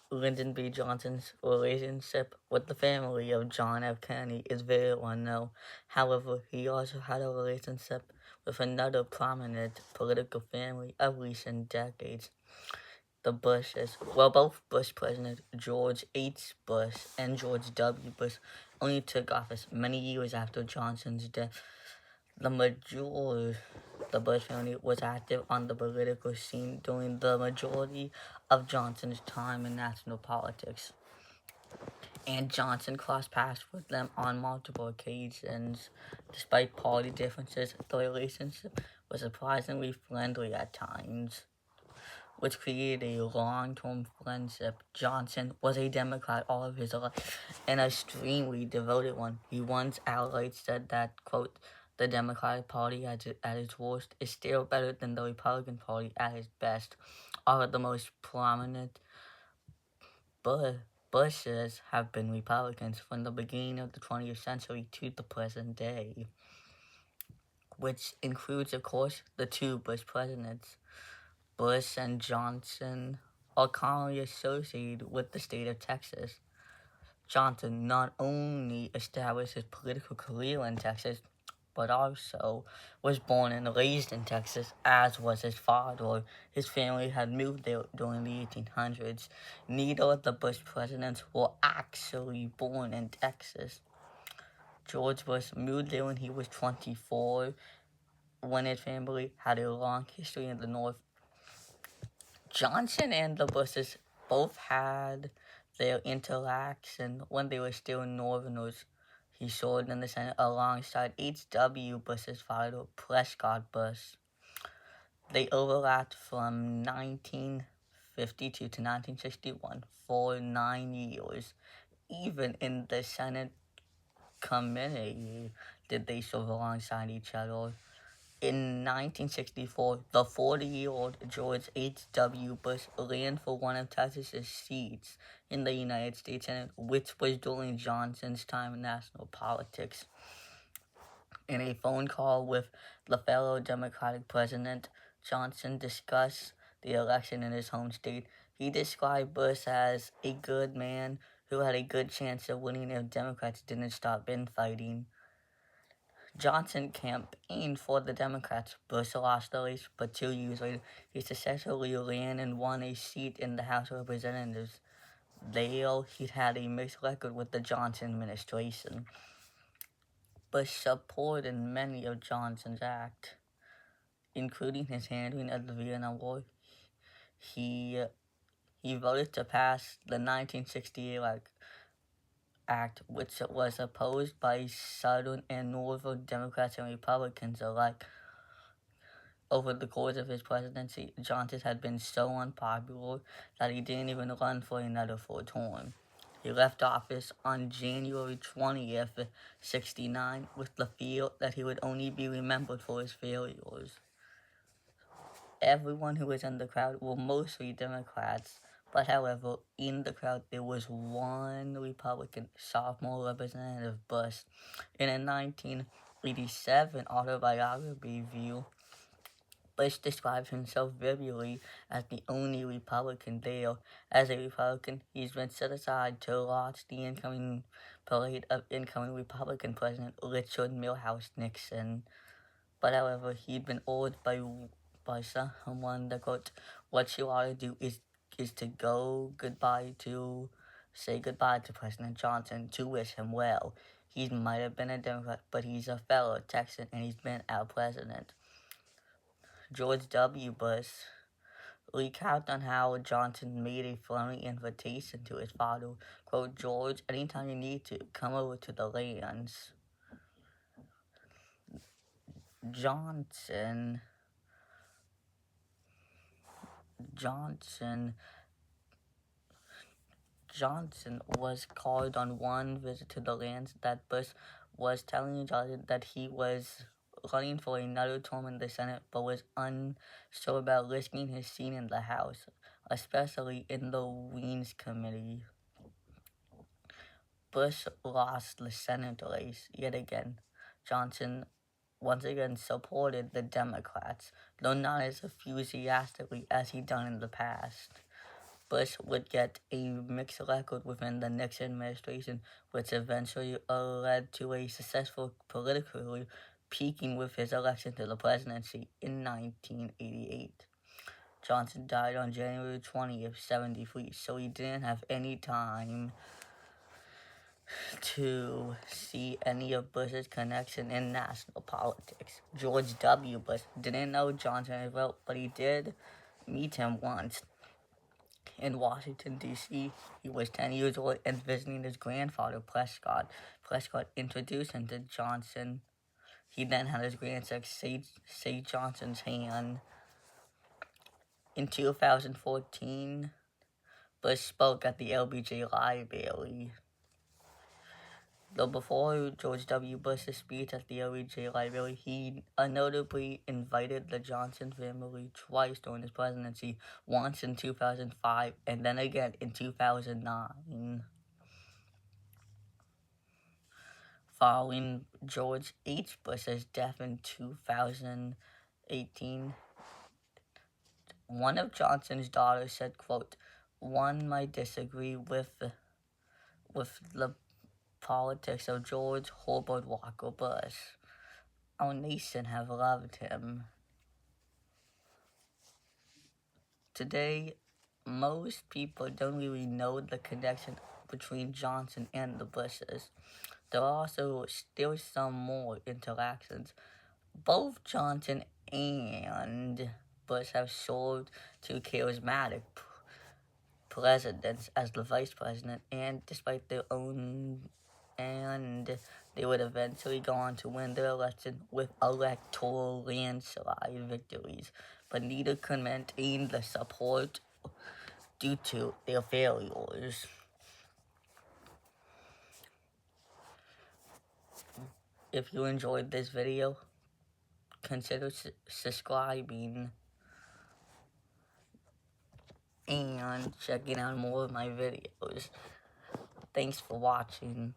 Lyndon B. Johnson's relationship with the family of John F. Kennedy is very well known. However, he also had a relationship with another prominent political family of recent decades, the Bushes. Well, both Bush presidents, George H. Bush and George W. Bush, only took office many years after Johnson's death. The Bush family was active on the political scene during the majority of Johnson's time in national politics, and Johnson crossed paths with them on multiple occasions. Despite party differences, the relationship was surprisingly friendly at times, which created a long-term friendship. Johnson was a Democrat all of his life, and an extremely devoted one. He once outright said that, quote, the Democratic Party at its worst is still better than the Republican Party at its best. All of the most prominent Bushes have been Republicans from the beginning of the 20th century to the present day, which includes, of course, the two Bush presidents. Bush and Johnson are commonly associated with the state of Texas. Johnson not only established his political career in Texas, but also was born and raised in Texas, as was his father. His family had moved there during the 1800s. Neither of the Bush presidents were actually born in Texas. George Bush moved there when he was 24, when his family had a long history in the North. Johnson and the Bushes both had their interaction when they were still Northerners. He served in the Senate alongside H.W. Bush's father, Prescott Bush. They overlapped from 1952 to 1961 for 9 years. Even in the Senate committee did they serve alongside each other. In 1964, the 40-year-old George H.W. Bush ran for one of Texas's seats in the United States Senate, which was during Johnson's time in national politics. In a phone call with the fellow Democratic president, Johnson discussed the election in his home state. He described Bush as a good man who had a good chance of winning if Democrats didn't stop infighting. Johnson campaigned for the Democrats. Bush lost the race, but 2 years later, he successfully ran and won a seat in the House of Representatives. There, he had a mixed record with the Johnson administration. Bush supported many of Johnson's acts, including his handling of the Vietnam War. He voted to pass the 1968 Act, which was opposed by Southern and Northern Democrats and Republicans alike. Over the course of his presidency, Johnson had been so unpopular that he didn't even run for another full term. He left office on January 20th, 1969, with the fear that he would only be remembered for his failures. Everyone who was in the crowd were mostly Democrats, but however, in the crowd there was one Republican, sophomore Representative Bush. In a 1987 autobiography review, Bush describes himself vividly as the only Republican there. As a Republican, he's been set aside to watch the incoming parade of incoming Republican President Richard Milhouse Nixon. But however, he'd been ordered by someone that, quote, what you ought to do is to say goodbye to President Johnson, to wish him well. He might have been a Democrat, but he's a fellow Texan and he's been our president. George W. Bush recounted on how Johnson made a friendly invitation to his father, quote, George, anytime you need to, come over to the lands. Johnson was called on one visit to the lands that Bush was telling Johnson that he was running for another term in the Senate, but was unsure about risking his seat in the House, especially in the Wiens Committee. Bush lost the Senate race yet again. Johnson once again supported the Democrats, though not as enthusiastically as he'd done in the past. Bush would get a mixed record within the Nixon administration, which eventually led to a successful political career, peaking with his election to the presidency in 1988. Johnson died on January 20th, 73, so he didn't have any time to see any of Bush's connection in national politics. George W. Bush didn't know Johnson as well, but he did meet him once in Washington, D.C. He was 10 years old and visiting his grandfather, Prescott. Prescott introduced him to Johnson. He then had his grandson shake Johnson's hand. In 2014, Bush spoke at the LBJ Library. Though before George W. Bush's speech at the LBJ Library, he notably invited the Johnson family twice during his presidency, once in 2005 and then again in 2009. Following George H. Bush's death in 2018, one of Johnson's daughters said, quote, "One might disagree with the politics of George Herbert Walker Bush. Our nation have loved him." Today, most people don't really know the connection between Johnson and the Bushes. There are also still some more interactions. Both Johnson and Bush have served two charismatic presidents as the vice president, and despite their own, and they would eventually go on to win their election with electoral landslide victories, but neither could maintain the support due to their failures. If you enjoyed this video, consider subscribing and checking out more of my videos. Thanks for watching.